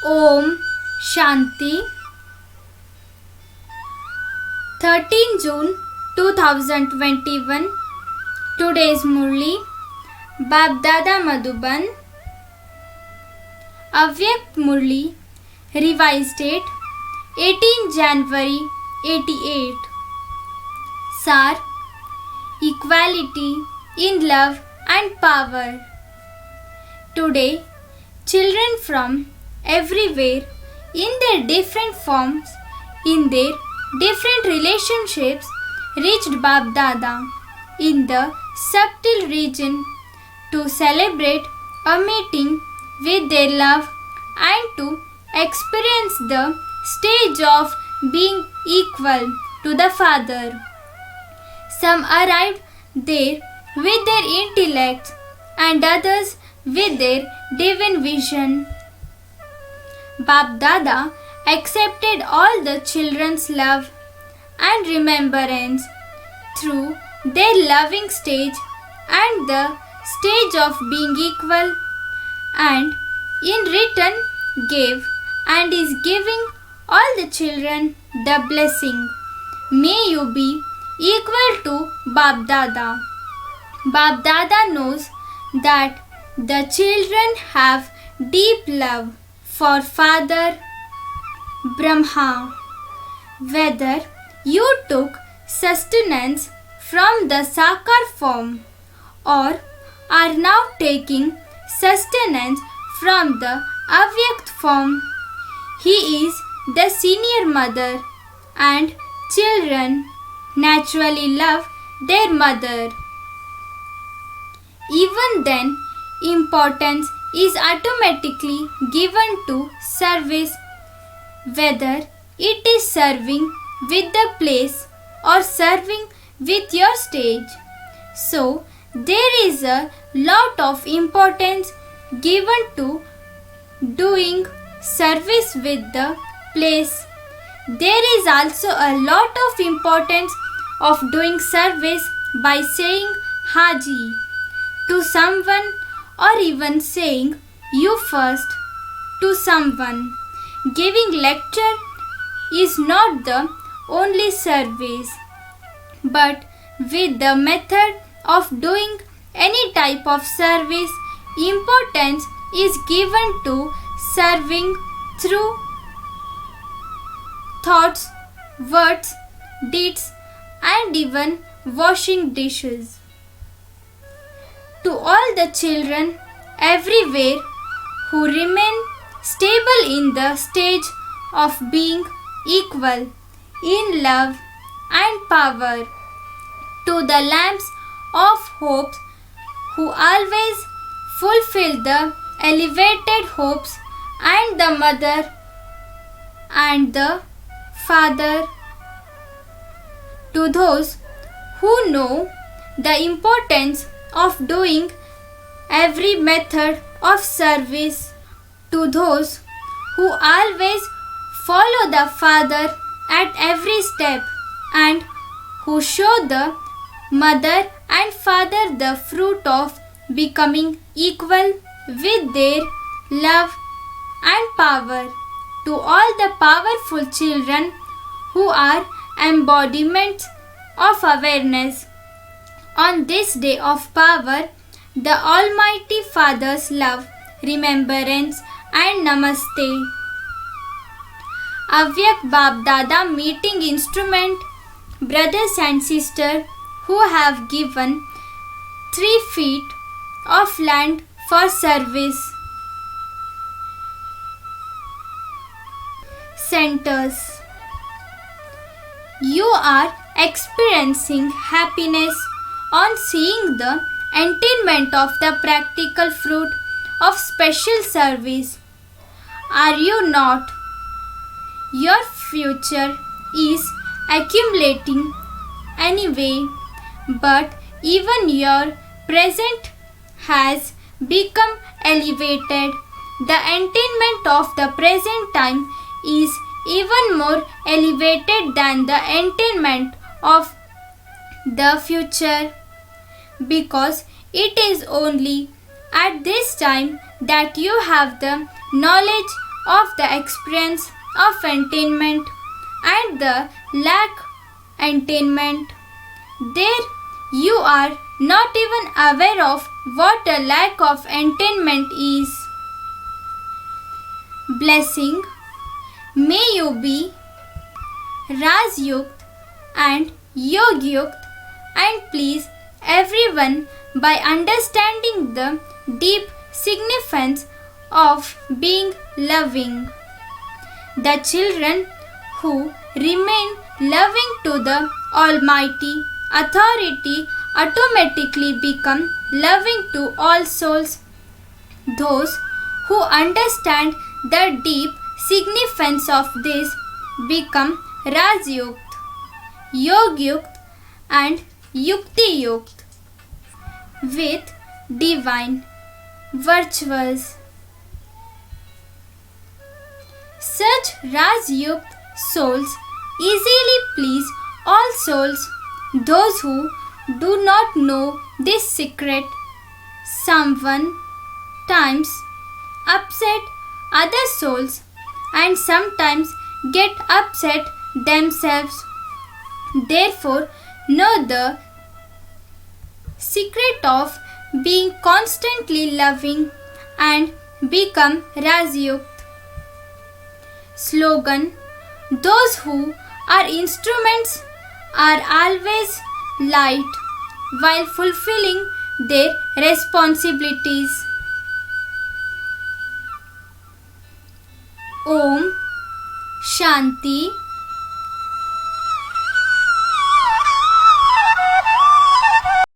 Om Shanti. 13 June 2021. Today's Murli Babdada Madhuban. Avyakt Murli. Revised date 18 January 88. Sar. Equality in love and power. Today, children from everywhere, in their different forms, in their different relationships, reached Babdada in the subtle region to celebrate a meeting with their love and to experience the stage of being equal to the Father. Some arrived there with their intellect and others with their divine vision. Babdada accepted all the children's love and remembrance through their loving stage and the stage of being equal, and in return gave and is giving all the children the blessing. May you be equal to Babdada. Babdada knows that the children have deep love for Father Brahma. Whether you took sustenance from the Sakar form or are now taking sustenance from the Avyakt form, he is the senior mother, and children naturally love their mother. Even then, importance is automatically given to service, whether it is serving with the place or serving with your stage. So, there is a lot of importance given to doing service with the place. There is also a lot of importance of doing service by saying Haji to someone, or even saying you first to someone. Giving lecture is not the only service, but with the method of doing any type of service, importance is given to serving through thoughts, words, deeds, and even washing dishes. To all the children everywhere who remain stable in the stage of being equal in love and power, to the lamps of hope who always fulfill the elevated hopes, and the mother and the father, to those who know the importance of doing every method of service, to those who always follow the Father at every step, and who show the mother and father the fruit of becoming equal with their love and power, to all the powerful children who are embodiments of awareness. On this day of power, the Almighty Father's love, remembrance, and namaste. Avyakt Babdada meeting instrument, brothers and sisters who have given 3 feet of land for service. Centers. You are experiencing happiness on seeing the attainment of the practical fruit of special service. Are you not? Your future is accumulating anyway, but even your present has become elevated. The attainment of the present time is even more elevated than the attainment of the future, because it is only at this time that you have the knowledge of the experience of attainment and the lack attainment. There you are not even aware of what a lack of attainment is. Blessing. May you be Rajyukt and Yogyukt and please everyone by understanding the deep significance of being loving. The children who remain loving to the Almighty Authority automatically become loving to all souls. Those who understand the deep significance of this become Rajyukt, Yogyukt and Yukti Yukt with divine virtues. Such Rajyukt souls easily please all souls. Those who do not know this secret sometimes upset other souls and sometimes get upset themselves. Therefore, know the secret of being constantly loving and become Rajyukt. Slogan. Those who are instruments are always light while fulfilling their responsibilities. Om Shanti